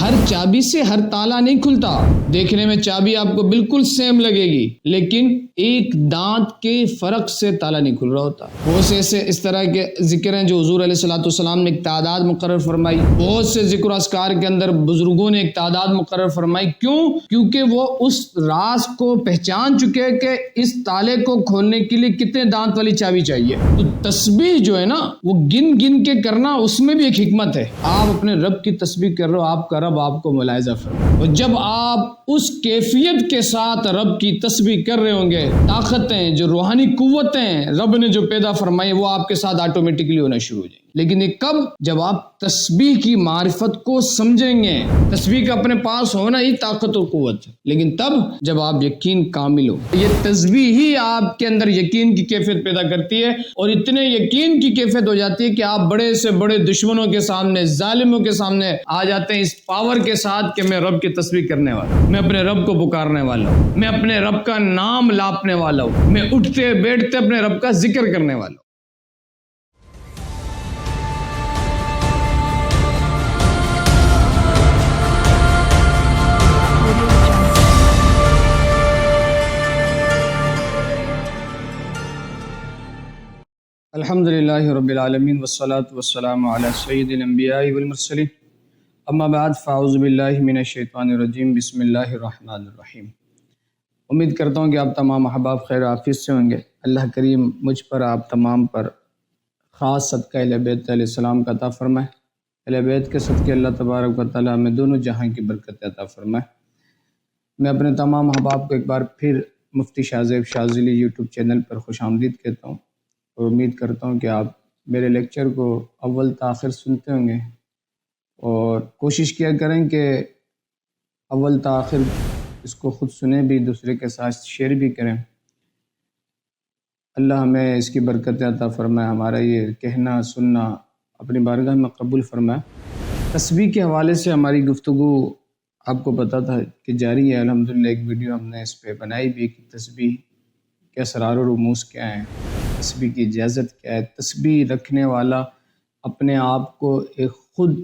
ہر چابی سے ہر تالا نہیں کھلتا. دیکھنے میں چابی آپ کو بالکل سیم لگے گی لیکن ایک دانت کے فرق سے تالا نہیں کھل رہا ہوتا. بہت سے اس طرح کے ذکر ہیں جو حضور علیہ الصلوۃ والسلام نے ایک تعداد مقرر فرمائی. بہت سے ذکر اذکار کے اندر بزرگوں نے ایک تعداد مقرر فرمائی. کیونکہ وہ اس راز کو پہچان چکے کہ اس تالے کو کھولنے کے لیے کتنے دانت والی چابی چاہیے. تو تسبیح جو ہے نا وہ گن گن کے کرنا، اس میں بھی ایک حکمت ہے. آپ اپنے رب کی تسبیح کر رہے ہو، آپ کا رب آپ کو ملاحظہ فرمائے. اور جب آپ اس کیفیت کے ساتھ رب کی تسبیح کر رہے ہوں گے، طاقتیں جو روحانی قوتیں رب نے جو پیدا فرمائی وہ آپ کے ساتھ آٹومیٹکلی ہونا شروع ہو جائیں گے. لیکن یہ کب؟ جب آپ تسبیح کی معرفت کو سمجھیں گے. تسبیح کا اپنے پاس ہونا ہی طاقت اور قوت ہے، لیکن تب جب آپ یقین کامل ہو. یہ تسبیح ہی آپ کے اندر یقین کی کیفیت پیدا کرتی ہے، اور اتنے یقین کی کیفیت ہو جاتی ہے کہ آپ بڑے سے بڑے دشمنوں کے سامنے، ظالموں کے سامنے آ جاتے ہیں اس پاور کے ساتھ کہ میں رب کی تسبیح کرنے والا ہوں، میں اپنے رب کو پکارنے والا ہوں، میں اپنے رب کا نام لاپنے والا ہوں، میں اٹھتے بیٹھتے اپنے رب کا ذکر کرنے والا ہوں. الحمدللہ رب العالمین والصلاة والسلام علی سید الانبیاء والمرسلین، اما بعد فاعوذ باللہ من الشیطان الرجیم، بسم اللہ الرحمن الرحیم. امید کرتا ہوں کہ آپ تمام احباب خیر عافیت سے ہوں گے. اللہ کریم مجھ پر، آپ تمام پر خاص صدقہ اہل بیت علیہ السلام کا عطا فرمائے. اہل بیت کے صدقے اللہ تبارک و تعالیٰ ہمیں دونوں جہاں کی برکت عطا فرمائے. میں اپنے تمام احباب کو ایک بار پھر مفتی شاہ زیب شاذلی یوٹیوب چینل پر خوش آمدید کہتا ہوں، اور امید کرتا ہوں کہ آپ میرے لیکچر کو اول تا آخر سنتے ہوں گے، اور کوشش کیا کریں کہ اول تا آخر اس کو خود سنیں بھی، دوسرے کے ساتھ شیئر بھی کریں. اللہ ہمیں اس کی برکت عطا فرمائے، ہمارا یہ کہنا سننا اپنی بارگاہ میں قبول فرمائے. تسبیح کے حوالے سے ہماری گفتگو آپ کو پتہ تھا کہ جاری ہے. الحمدللہ ایک ویڈیو ہم نے اس پہ بنائی بھی کہ تسبیح کے اسرار و رموز کیا ہیں، تسبیح کی اجازت کیا ہے. تسبیح رکھنے والا اپنے آپ کو ایک خود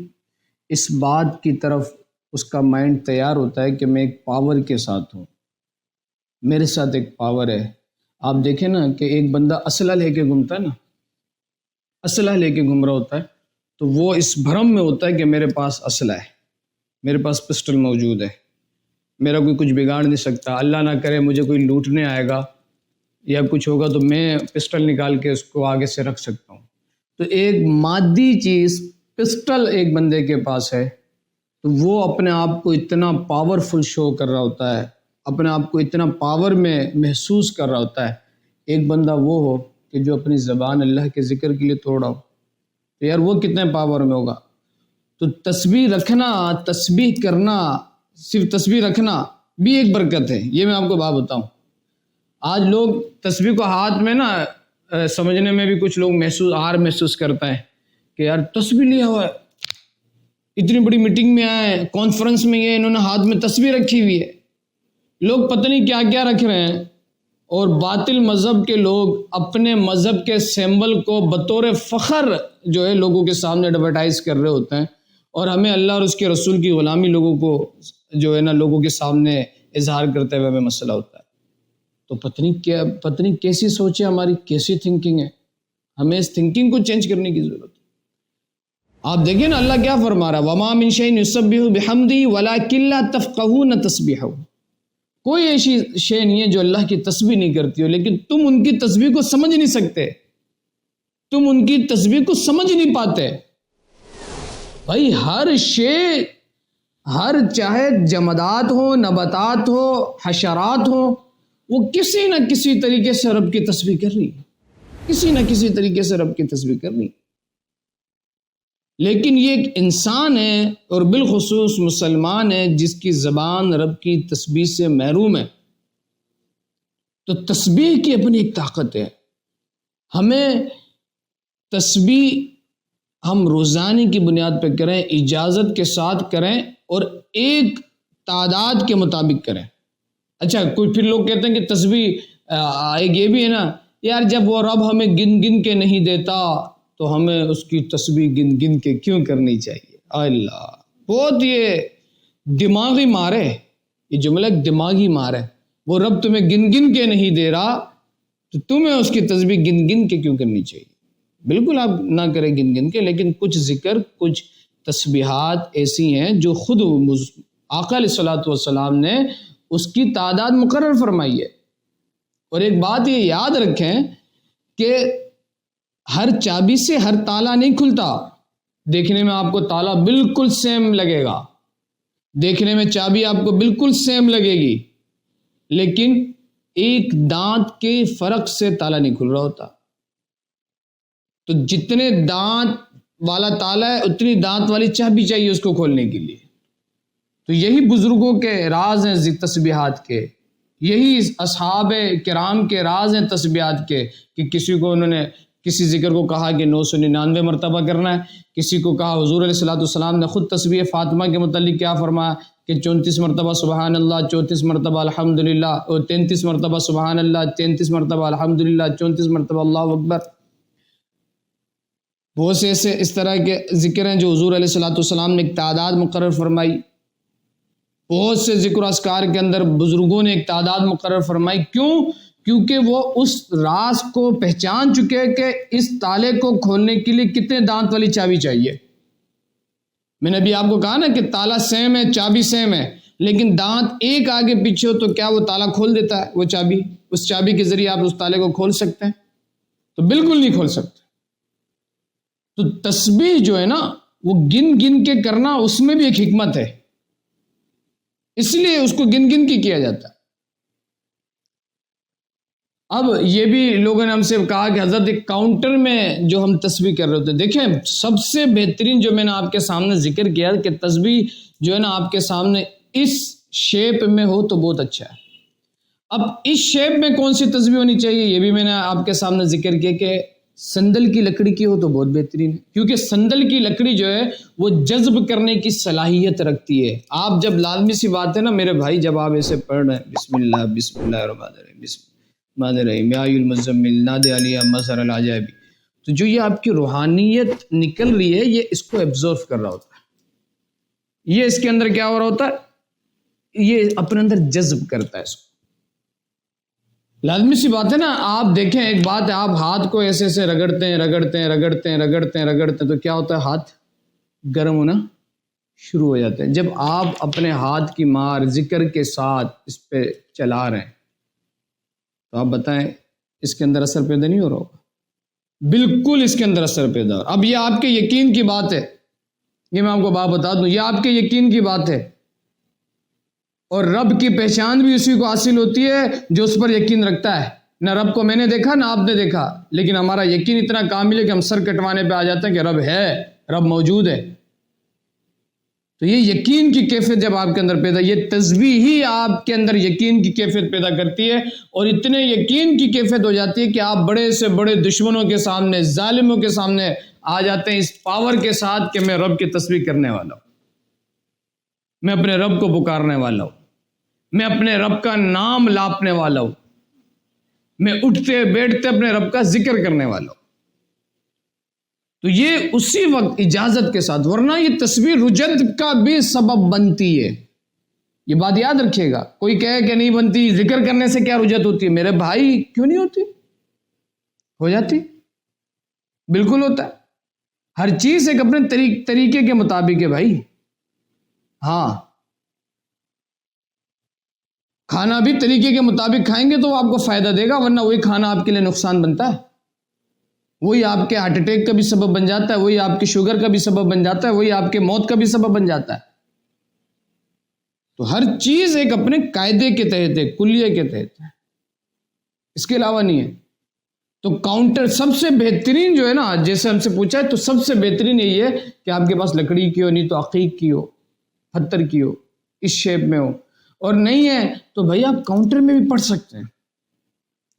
اس بات کی طرف اس کا مائنڈ تیار ہوتا ہے کہ میں ایک پاور کے ساتھ ہوں، میرے ساتھ ایک پاور ہے. آپ دیکھیں نا کہ ایک بندہ اسلحہ لے کے گھومتا ہے نا، اسلحہ لے کے گھوم رہا ہوتا ہے تو وہ اس بھرم میں ہوتا ہے کہ میرے پاس اسلحہ ہے، میرے پاس پسٹل موجود ہے، میرا کوئی کچھ بگاڑ نہیں سکتا. اللہ نہ کرے مجھے کوئی لوٹنے آئے گا یا کچھ ہوگا تو میں پسٹل نکال کے اس کو آگے سے رکھ سکتا ہوں. تو ایک مادی چیز پسٹل ایک بندے کے پاس ہے تو وہ اپنے آپ کو اتنا پاورفل شو کر رہا ہوتا ہے، اپنے آپ کو اتنا پاور میں محسوس کر رہا ہوتا ہے. ایک بندہ وہ ہو کہ جو اپنی زبان اللہ کے ذکر کے لیے توڑا ہو تو یار وہ کتنے پاور میں ہوگا. تو تسبیح رکھنا، تسبیح کرنا، صرف تسبیح رکھنا بھی ایک برکت ہے. یہ میں آپ کو بات بتاؤں، آج لوگ تسبیح کو ہاتھ میں نا سمجھنے میں بھی کچھ لوگ محسوس کرتا ہے کہ یار تسبیح لیا ہوا ہے، اتنی بڑی میٹنگ میں آئے، کانفرنس میں یہ انہوں نے ہاتھ میں تسبیح رکھی ہوئی ہے. لوگ پتہ نہیں کیا کیا رکھ رہے ہیں، اور باطل مذہب کے لوگ اپنے مذہب کے سمبل کو بطور فخر جو ہے لوگوں کے سامنے ایڈورٹائز کر رہے ہوتے ہیں، اور ہمیں اللہ اور اس کے رسول کی غلامی لوگوں کو جو ہے نا لوگوں کے سامنے اظہار کرتے ہوئے ہمیں مسئلہ ہوتا ہے. تو پتہ نہیں کیسی سوچ ہے ہماری، کیسی تھنکنگ ہے. ہمیں اس تھنکنگ کو چینج کرنے کی ضرورت ہے. آپ دیکھیں نا اللہ کیا فرما رہا ہے، وَمَا مِن شَيْءٍ يُسَبِّحُ بِحَمْدِهِ وَلَٰكِن لَّا تَفْقَهُونَ تَسْبِيحَهُ. کوئی ایسی شے نہیں ہے جو اللہ کی تسبیح نہیں کرتی ہو، لیکن تم ان کی تسبیح کو سمجھ نہیں سکتے، تم ان کی تسبیح کو سمجھ نہیں پاتے. بھائی ہر شے، ہر چاہے جمادات ہو، نباتات ہو، حشرات ہو، وہ کسی نہ کسی طریقے سے رب کی تسبیح کر رہی ہے، کسی نہ کسی طریقے سے رب کی تسبیح کر رہی ہے. لیکن یہ ایک انسان ہے، اور بالخصوص مسلمان ہے، جس کی زبان رب کی تسبیح سے محروم ہے. تو تسبیح کی اپنی ایک طاقت ہے. ہمیں تسبیح ہم روزانے کی بنیاد پہ کریں، اجازت کے ساتھ کریں، اور ایک تعداد کے مطابق کریں. اچھا کوئی پھر لوگ کہتے ہیں کہ تسبیح ایک یہ بھی ہے نا یار، جب وہ رب ہمیں گن گن کے نہیں دیتا تو ہمیں اس کی تسبیح گن گن کے کیوں کرنی چاہیے. اللہ بہت یہ دماغی مار ہے، یہ جملہ ایک دماغی مار ہے۔ وہ رب تمہیں گن گن کے نہیں دے رہا تو تمہیں اس کی تسبیح گن گن کے کیوں کرنی چاہیے؟ بالکل آپ نہ کریں گن گن کے، لیکن کچھ ذکر، کچھ تسبیحات ایسی ہیں جو خود آقا علیہ الصلوۃ والسلام نے اس کی تعداد مقرر فرمائی ہے۔ اور ایک بات یہ یاد رکھیں کہ ہر چابی سے ہر تالا نہیں کھلتا۔ دیکھنے میں آپ کو تالا بالکل سیم لگے گا، دیکھنے میں چابی آپ کو بالکل سیم لگے گی، لیکن ایک دانت کے فرق سے تالا نہیں کھل رہا ہوتا۔ تو جتنے دانت والا تالا ہے اتنی دانت والی چابی چاہیے اس کو کھولنے کے لیے۔ تو یہی بزرگوں کے راز ہیں تسبیحات کے، یہی اصحاب کرام کے راز ہیں تسبیحات کے، کہ کسی کو انہوں نے کسی ذکر کو کہا کہ 999 مرتبہ کرنا ہے، کسی کو کہا حضور علیہ الصلوۃ والسلام نے خود تسبیح فاطمہ کے متعلق کیا فرمایا کہ 34 مرتبہ سبحان اللہ، 34 مرتبہ الحمدللہ، اور 33 مرتبہ سبحان اللہ، 33 مرتبہ الحمدللہ، 34 مرتبہ اللہ اکبر۔ بہت سے ایسے اس طرح کے ذکر ہیں جو حضور علیہ الصلوۃ والسلام نے ایک تعداد مقرر فرمائی۔ بہت سے ذکر و اذکار کے اندر بزرگوں نے ایک تعداد مقرر فرمائی۔ کیوں؟ کیونکہ وہ اس راز کو پہچان چکے کہ اس تالے کو کھولنے کے لیے کتنے دانت والی چابی چاہیے۔ میں نے ابھی آپ کو کہا نا کہ تالا سیم ہے، چابی سیم ہے، لیکن دانت ایک آگے پیچھے ہو تو کیا وہ تالا کھول دیتا ہے؟ وہ چابی، اس چابی کے ذریعے آپ اس تالے کو کھول سکتے ہیں؟ تو بالکل نہیں کھول سکتے۔ تو تسبیح جو ہے نا وہ گن گن کے کرنا، اس میں بھی ایک حکمت ہے، اس لیے اس کو گن گن کے کیا جاتا ہے۔ اب یہ بھی لوگوں نے ہم سے کہا کہ حضرت ایک کاؤنٹر میں جو ہم تسبیح کر رہے ہوتے ہیں، دیکھیں سب سے بہترین جو میں نے آپ کے سامنے ذکر کیا کہ تسبیح جو ہے نا آپ کے سامنے اس شیپ میں ہو تو بہت اچھا ہے۔ اب اس شیپ میں کون سی تسبیح ہونی چاہیے یہ بھی میں نے آپ کے سامنے ذکر کیا کہ سندل کی لکڑی کی ہو تو بہت بہترین ہے، کیونکہ سندل کی لکڑی جو ہے وہ جذب کرنے کی صلاحیت رکھتی ہے۔ آپ جب لازمی سی بات ہے نا میرے بھائی، جب آپ ایسے پڑھ رہے ہیں بسم اللہ الرحمن الرحیم، بسم اللہ الرحیم یا ایھا المزمل نادی علیہ مظہر العجائب، تو جو یہ آپ کی روحانیت نکل رہی ہے یہ اس کو ایبزورو کر رہا ہوتا ہے، یہ اس کے اندر کیا ہو رہا ہوتا ہے، یہ اپنے اندر جذب کرتا ہے اس کو۔ لازمی سی بات ہے نا، آپ دیکھیں ایک بات ہے، آپ ہاتھ کو ایسے ایسے رگڑتے ہیں رگڑتے ہیں رگڑتے ہیں رگڑتے ہیں رگڑتے ہیں تو کیا ہوتا ہے؟ ہاتھ گرم ہونا شروع ہو جاتا ہے۔ جب آپ اپنے ہاتھ کی مار ذکر کے ساتھ اس پہ چلا رہے ہیں تو آپ بتائیں اس کے اندر اثر پیدا نہیں ہو رہا ہوگا؟ بالکل اس کے اندر اثر پیدا ہو رہا۔ اب یہ آپ کے یقین کی بات ہے، یہ میں آپ کو بات بتا دوں، یہ آپ کے یقین کی بات ہے، اور رب کی پہچان بھی اسی کو حاصل ہوتی ہے جو اس پر یقین رکھتا ہے۔ نہ رب کو میں نے دیکھا نہ آپ نے دیکھا، لیکن ہمارا یقین اتنا کامل ہے کہ ہم سر کٹوانے پہ آ جاتے ہیں کہ رب ہے، رب موجود ہے۔ تو یہ یقین کی کیفیت جب آپ کے اندر پیدا، یہ تسبیح ہی آپ کے اندر یقین کی کیفیت پیدا کرتی ہے، اور اتنے یقین کی کیفیت ہو جاتی ہے کہ آپ بڑے سے بڑے دشمنوں کے سامنے، ظالموں کے سامنے آ جاتے ہیں اس پاور کے ساتھ کہ میں رب کی تسبیح کرنے والا ہوں، میں اپنے رب کو پکارنے والا ہوں، میں اپنے رب کا نام لاپنے والا ہوں، میں اٹھتے بیٹھتے اپنے رب کا ذکر کرنے والا ہوں۔ تو یہ اسی وقت اجازت کے ساتھ، ورنہ یہ تسبیح رجت کا بھی سبب بنتی ہے، یہ بات یاد رکھیے گا۔ کوئی کہے کہ نہیں بنتی، ذکر کرنے سے کیا رجت ہوتی ہے؟ میرے بھائی کیوں نہیں ہوتی؟ ہو جاتی، بالکل ہوتا ہے۔ ہر چیز ایک اپنے طریقے کے مطابق ہے بھائی۔ ہاں، کھانا بھی طریقے کے مطابق کھائیں گے تو وہ آپ کو فائدہ دے گا، ورنہ وہی کھانا آپ کے لیے نقصان بنتا ہے، وہی آپ کے ہارٹ اٹیک کا بھی سبب بن جاتا ہے، وہی آپ کی شوگر کا بھی سبب بن جاتا ہے، وہی آپ کے موت کا بھی سبب بن جاتا ہے۔ تو ہر چیز ایک اپنے قاعدے کے تحت ہے، کلیہ کے تحت ہے، اس کے علاوہ نہیں ہے۔ تو کاؤنٹر سب سے بہترین جو ہے نا، جیسے ہم سے پوچھا ہے تو سب سے بہترین یہی ہے کہ آپ کے پاس لکڑی کی ہو، نہیں تو عقیق کی ہو، پتھر کی ہو، اس شیپ میں ہو، اور نہیں ہے تو بھائی آپ کاؤنٹر میں بھی پڑھ سکتے ہیں۔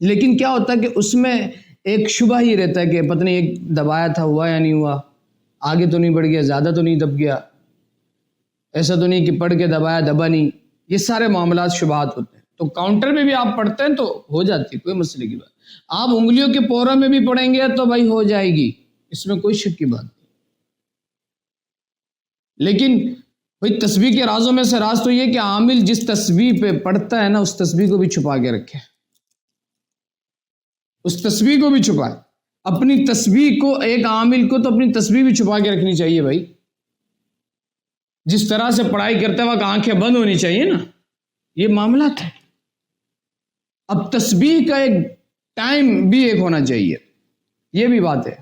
لیکن کیا ہوتا ہے کہ اس میں ایک شبہ ہی رہتا ہے کہ پتہ نہیں ایک دبایا تھا، ہوا یا نہیں ہوا، آگے تو نہیں بڑھ گیا، زیادہ تو نہیں دب گیا، ایسا تو نہیں کہ پڑھ کے دبایا دبا نہیں، یہ سارے معاملات شبہات ہوتے ہیں۔ تو کاؤنٹر میں بھی آپ پڑھتے ہیں تو ہو جاتی ہے، کوئی مسئلے کی بات۔ آپ انگلیوں کے پوروں میں بھی پڑھیں گے تو بھائی ہو جائے گی، اس میں کوئی شک کی بات نہیں۔ لیکن بھئی تسبیح کے رازوں میں سے راز تو یہ کہ عامل جس تسبیح پہ پڑھتا ہے نا اس تسبیح کو بھی چھپا کے رکھے، اس تسبیح کو بھی چھپائے، اپنی تسبیح کو، ایک عامل کو تو اپنی تسبیح بھی چھپا کے رکھنی چاہیے بھائی. جس طرح سے پڑھائی کرتے وقت آنکھیں بند ہونی چاہیے نا، یہ معاملات ہے. اب تسبیح کا ایک ٹائم بھی ایک ہونا چاہیے، یہ بھی بات ہے.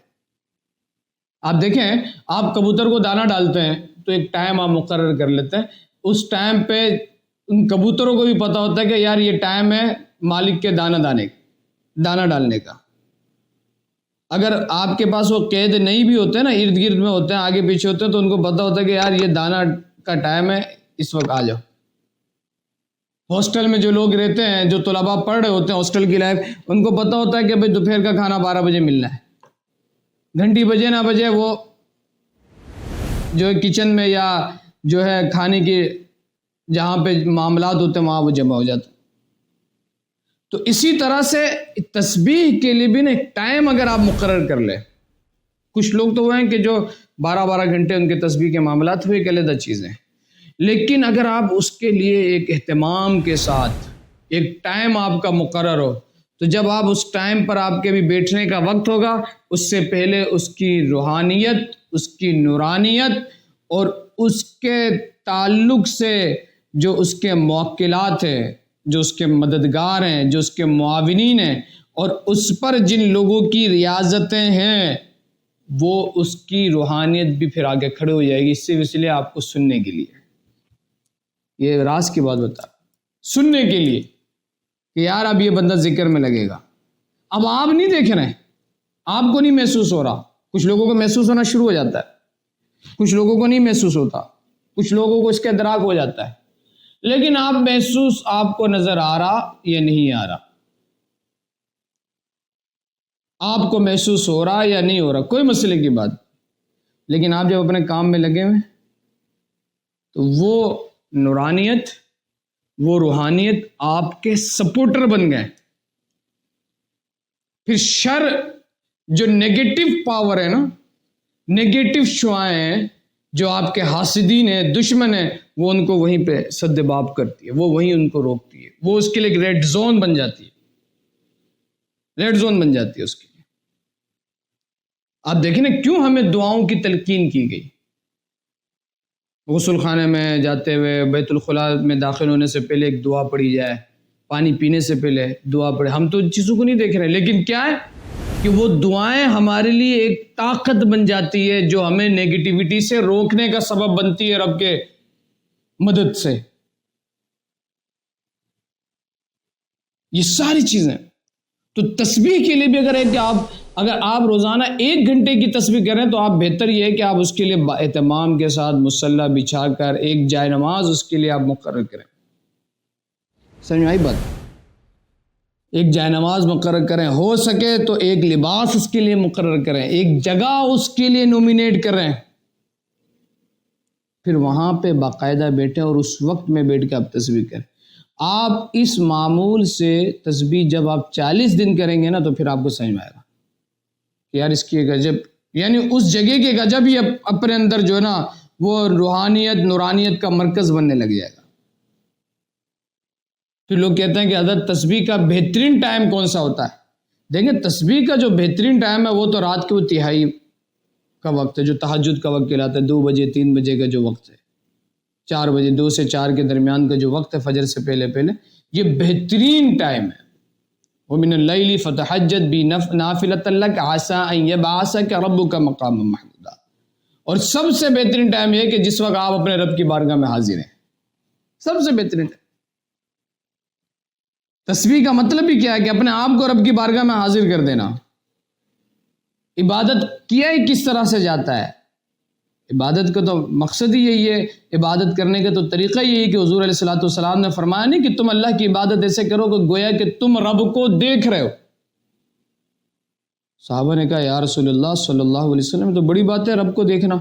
آپ دیکھیں، آپ کبوتر کو دانہ ڈالتے ہیں تو ایک ٹائم آپ مقرر کر لیتے ہیں، اس ٹائم پہ ان کبوتروں کو بھی پتہ ہوتا ہے کہ یار یہ ٹائم ہے مالک کے دانہ ڈالنے کا. اگر آپ کے پاس وہ قید نہیں بھی ہوتے نا، ارد گرد میں ہوتے ہیں، آگے پیچھے ہوتے ہیں، تو ان کو پتہ ہوتا ہے کہ یار یہ دانہ کا ٹائم ہے، اس وقت آ جاؤ. ہاسٹل میں جو لوگ رہتے ہیں، جو طلباء پڑھ رہے ہوتے ہیں ہاسٹل کی لائف، ان کو پتہ ہوتا ہے کہ بھئی دوپہر کا کھانا 12 بجے ملنا ہے. گھنٹی بجے نہ بجے وہ جو ہے کچن میں یا جو ہے کھانے کی جہاں پہ معاملات ہوتے ہیں وہاں وہ جمع ہو جاتے ہیں. تو اسی طرح سے تسبیح کے لیے بھی نا ایک ٹائم اگر آپ مقرر کر لیں. کچھ لوگ تو وہ ہیں کہ جو 12 گھنٹے ان کے تسبیح کے معاملات ہوئے، ایک علیحدہ چیزیں، لیکن اگر آپ اس کے لیے ایک اہتمام کے ساتھ ایک ٹائم آپ کا مقرر ہو، تو جب آپ اس ٹائم پر آپ کے بھی بیٹھنے کا وقت ہوگا، اس سے پہلے اس کی روحانیت، اس کی نورانیت اور اس کے تعلق سے جو اس کے موکلات ہیں، جو اس کے مددگار ہیں، جو اس کے معاونین ہیں، اور اس پر جن لوگوں کی ریاضتیں ہیں، وہ اس کی روحانیت بھی پھر آگے کھڑے ہو جائے گی. اس لیے آپ کو سننے کے لیے، یہ راز کی بات بتا، سننے کے لیے کہ یار اب یہ بندہ ذکر میں لگے گا. اب آپ نہیں دیکھ رہے ہیں، آپ کو نہیں محسوس ہو رہا. کچھ لوگوں کو محسوس ہونا شروع ہو جاتا ہے، کچھ لوگوں کو نہیں محسوس ہوتا، کچھ لوگوں کو اس کا ادراک ہو جاتا ہے. لیکن آپ محسوس، آپ کو نظر آ رہا یا نہیں آ رہا، آپ کو محسوس ہو رہا یا نہیں ہو رہا، کوئی مسئلے کی بات. لیکن آپ جب اپنے کام میں لگے ہوئے تو وہ نورانیت، وہ روحانیت آپ کے سپورٹر بن گئے. پھر شر جو نیگیٹو پاور ہے نا، نیگیٹو شعائیں ہیں، جو آپ کے حاسدین ہیں، دشمن ہیں، وہ ان کو وہیں پہ سد باب کرتی ہے، وہ وہیں ان کو روکتی ہے. وہ اس کے لیے ایک ریڈ زون بن جاتی ہے، ریڈ زون بن جاتی ہے اس کے لیے. آپ دیکھیں نا کیوں ہمیں دعاؤں کی تلقین کی گئی. غسل خانے میں جاتے ہوئے، بیت الخلاء میں داخل ہونے سے پہلے ایک دعا پڑھی جائے، پانی پینے سے پہلے دعا پڑھے. ہم تو ان چیزوں کو نہیں دیکھ رہے، لیکن کیا ہے کہ وہ دعائیں ہمارے لیے ایک طاقت بن جاتی ہے جو ہمیں نیگیٹیوٹی سے روکنے کا سبب بنتی ہے رب کے مدد سے. یہ ساری چیزیں. تو تسبیح کے لیے بھی اگر آپ روزانہ 1 گھنٹے کی تسبیح کریں تو آپ بہتر یہ ہے کہ آپ اس کے لیے با اہتمام کے ساتھ مصلی بچھا کر ایک جائے نماز اس کے لیے آپ مقرر کریں. سمجھ میں آئی بات؟ ایک جائے نماز مقرر کریں، ہو سکے تو ایک لباس اس کے لیے مقرر کریں، ایک جگہ اس کے لیے نومینیٹ کریں، پھر وہاں پہ باقاعدہ بیٹھیں اور اس وقت میں بیٹھ کے آپ تسبیح کریں. آپ اس معمول سے تسبیح جب آپ 40 دن کریں گے نا تو پھر آپ کو سمجھ میں آئے گا کہ یار اس کی ایک عجب، یعنی اس جگہ کے عجب ہی اپنے اندر جو ہے نا وہ روحانیت، نورانیت کا مرکز بننے لگ جائے گا. پھر لوگ کہتے ہیں کہ حضرت تسبیح کا بہترین ٹائم کون سا ہوتا ہے؟ دیکھیں تسبیح کا جو بہترین ٹائم ہے وہ تو رات کے وہ تہائی کا وقت ہے جو تہجد کا وقت کہلاتا ہے. 2 بجے 3 بجے کا جو وقت ہے، 4 بجے 2 سے 4 کے درمیان کا جو وقت ہے فجر سے پہلے یہ بہترین ٹائم ہے. وَمِنَ اللَّيْلِ فَتَحَجَّدْ بِهِ نَافِلَةً لَكَ عَسَىٰ أَن يَبْعَثَكَ رَبُّكَ مَقَامًا مَحْمُودًا. اور سب سے بہترین ٹائم یہ ہے کہ جس وقت آپ اپنے رب کی بارگاہ میں حاضر ہیں، سب سے بہترین ٹائم. تسبیح کا مطلب ہی کیا ہے کہ اپنے آپ کو رب کی بارگاہ میں حاضر کر دینا. عبادت کیا ہی کس طرح سے جاتا ہے؟ عبادت کا تو مقصد ہی یہی ہے، عبادت کرنے کا تو طریقہ یہی ہے کہ حضور علیہ الصلوۃ والسلام نے فرمایا نہیں کہ تم اللہ کی عبادت ایسے کرو کہ گویا کہ تم رب کو دیکھ رہے ہو. صحابہ نے کہا یا رسول اللہ صلی اللہ علیہ وسلم، تو بڑی بات ہے رب کو دیکھنا.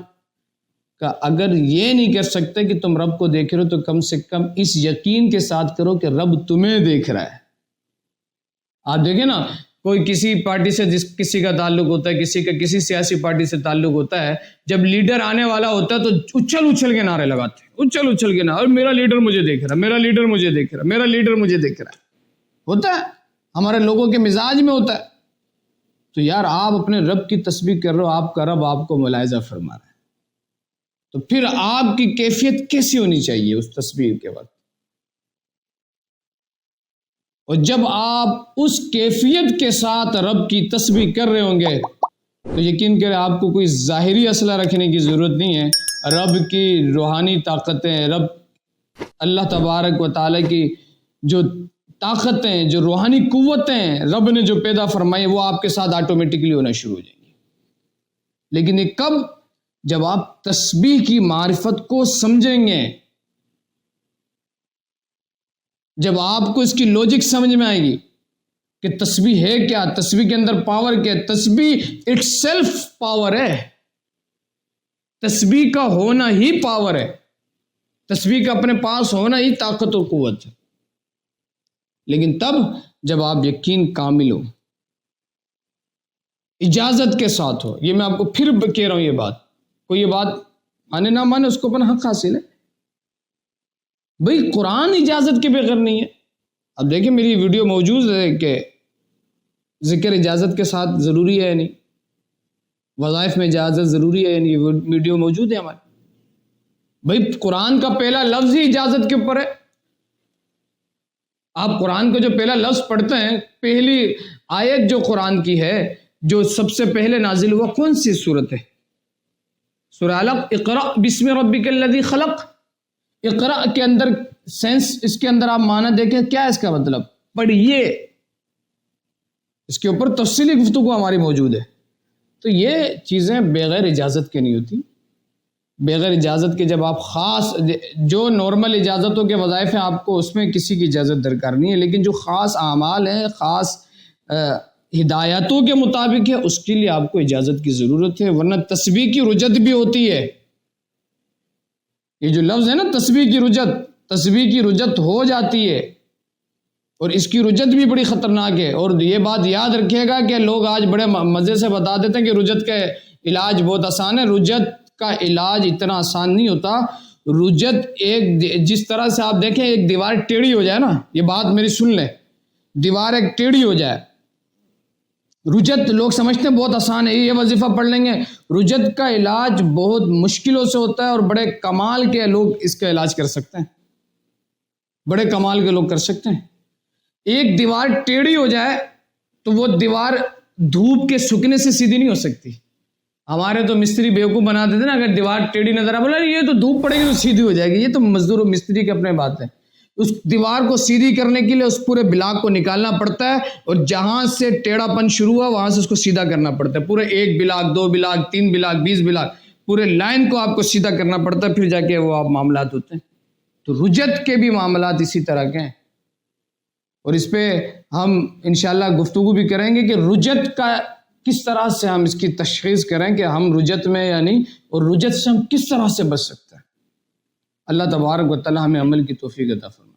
کہ اگر یہ نہیں کر سکتے کہ تم رب کو دیکھ رہے ہو تو کم سے کم اس یقین کے ساتھ کرو کہ رب تمہیں دیکھ رہا ہے. آپ دیکھیں نا کوئی کسی پارٹی سے کسی کا تعلق ہوتا ہے، کسی کا کسی سیاسی پارٹی سے تعلق ہوتا ہے، جب لیڈر آنے والا ہوتا ہے تو اچھل کے نعرے لگاتے ہیں، اچھل کے نعرے، اور میرا لیڈر مجھے دیکھ رہا ہے، میرا لیڈر مجھے دیکھ رہا ہے، میرا لیڈر مجھے دیکھ رہا ہے۔ ہوتا ہے، ہمارے لوگوں کے مزاج میں ہوتا ہے۔ تو یار آپ اپنے رب کی تسبیح کر رہے ہو، آپ کا رب آپ کو ملاحظہ فرما رہا ہے، تو پھر آپ کی کیفیت کیسی ہونی چاہیے اس تسبیح کے وقت؟ اور جب آپ اس کیفیت کے ساتھ رب کی تسبیح کر رہے ہوں گے تو یقین کریں آپ کو کوئی ظاہری اسلحہ رکھنے کی ضرورت نہیں ہے۔ رب کی روحانی طاقتیں، رب اللہ تبارک و تعالیٰ کی جو طاقتیں، جو روحانی قوتیں رب نے جو پیدا فرمائی وہ آپ کے ساتھ آٹومیٹکلی ہونا شروع ہو جائیں گی۔ لیکن یہ کب؟ جب آپ تسبیح کی معرفت کو سمجھیں گے، جب آپ کو اس کی لوجک سمجھ میں آئے گی کہ تسبیح ہے کیا، تسبیح کے اندر پاور کیا ہے۔ تسبیح اٹ سیلف پاور ہے، تسبیح کا ہونا ہی پاور ہے، تسبیح کا اپنے پاس ہونا ہی طاقت و قوت ہے۔ لیکن تب جب آپ یقین کامل ہو، اجازت کے ساتھ ہو۔ یہ میں آپ کو پھر کہہ رہا ہوں، یہ بات کوئی یہ بات مانے نہ مانے اس کو اپنا حق حاصل ہے۔ بھئی قرآن اجازت کے بغیر نہیں ہے۔ اب دیکھیں میری ویڈیو موجود ہے کہ ذکر اجازت کے ساتھ ضروری ہے یا نہیں، وظائف میں اجازت ضروری ہے یا نہیں، یہ ویڈیو موجود ہے ہمارے۔ بھئی قرآن کا پہلا لفظ ہی اجازت کے اوپر ہے۔ آپ قرآن کا جو پہلا لفظ پڑھتے ہیں، پہلی آیت جو قرآن کی ہے، جو سب سے پہلے نازل ہوا، کون سی صورت ہے؟ سورہ علق، اقرأ بسم ربک الذی خلق۔ اقرأ کے اندر سینس، اس کے اندر آپ معنی دیکھیں کیا ہے اس کا مطلب، پڑھیے۔ اس کے اوپر تفصیلی گفتگو ہماری موجود ہے۔ تو یہ چیزیں بغیر اجازت کے نہیں ہوتی۔ بغیر اجازت کے جب آپ خاص جو نارمل اجازتوں کے وظائف ہیں آپ کو اس میں کسی کی اجازت درکار نہیں ہے، لیکن جو خاص اعمال ہیں، خاص ہدایتوں کے مطابق ہے، اس کے لیے آپ کو اجازت کی ضرورت ہے، ورنہ تسبیح کی رجت بھی ہوتی ہے۔ یہ جو لفظ ہے نا تسبیح کی رجت، تسبیح کی رجت ہو جاتی ہے، اور اس کی رجت بھی بڑی خطرناک ہے۔ اور یہ بات یاد رکھیے گا کہ لوگ آج بڑے مزے سے بتا دیتے ہیں کہ رجت کا علاج بہت آسان ہے۔ رجت کا علاج اتنا آسان نہیں ہوتا۔ رجت ایک جس طرح سے آپ دیکھیں ایک دیوار ٹیڑھی ہو جائے نا، یہ بات میری سن لیں، دیوار ایک ٹیڑھی ہو جائے، رجت لوگ سمجھتے ہیں بہت آسان ہے، یہ وظیفہ پڑھ لیں گے۔ رجت کا علاج بہت مشکلوں سے ہوتا ہے، اور بڑے کمال کے لوگ اس کا علاج کر سکتے ہیں، بڑے کمال کے لوگ کر سکتے ہیں۔ ایک دیوار ٹیڑھی ہو جائے تو وہ دیوار دھوپ کے سکنے سے سیدھی نہیں ہو سکتی۔ ہمارے تو مستری بیوقوف بنا دیتے نا، اگر دیوار ٹیڑھی نظر آ بولا یہ تو دھوپ پڑے گی تو سیدھی ہو جائے گی، یہ تو مزدور و مستری کے اپنے بات ہے۔ اس دیوار کو سیدھی کرنے کے لیے اس پورے بلاک کو نکالنا پڑتا ہے، اور جہاں سے ٹیڑھا پن شروع ہوا وہاں سے اس کو سیدھا کرنا پڑتا ہے، پورے 1 بلاک 2 بلاک 3 بلاک 20 بلاک پورے لائن کو آپ کو سیدھا کرنا پڑتا ہے، پھر جا کے وہ آپ معاملات ہوتے ہیں۔ تو رجت کے بھی معاملات اسی طرح کے ہیں، اور اس پہ ہم انشاءاللہ گفتگو بھی کریں گے کہ رجت کا کس طرح سے ہم اس کی تشخیص کریں کہ ہم رجت میں یا نہیں، اور رجت سے ہم کس طرح سے بچ سکتے ہیں۔ اللہ تبارک و تعالی ہمیں عمل کی توفیق عطا فرمائے۔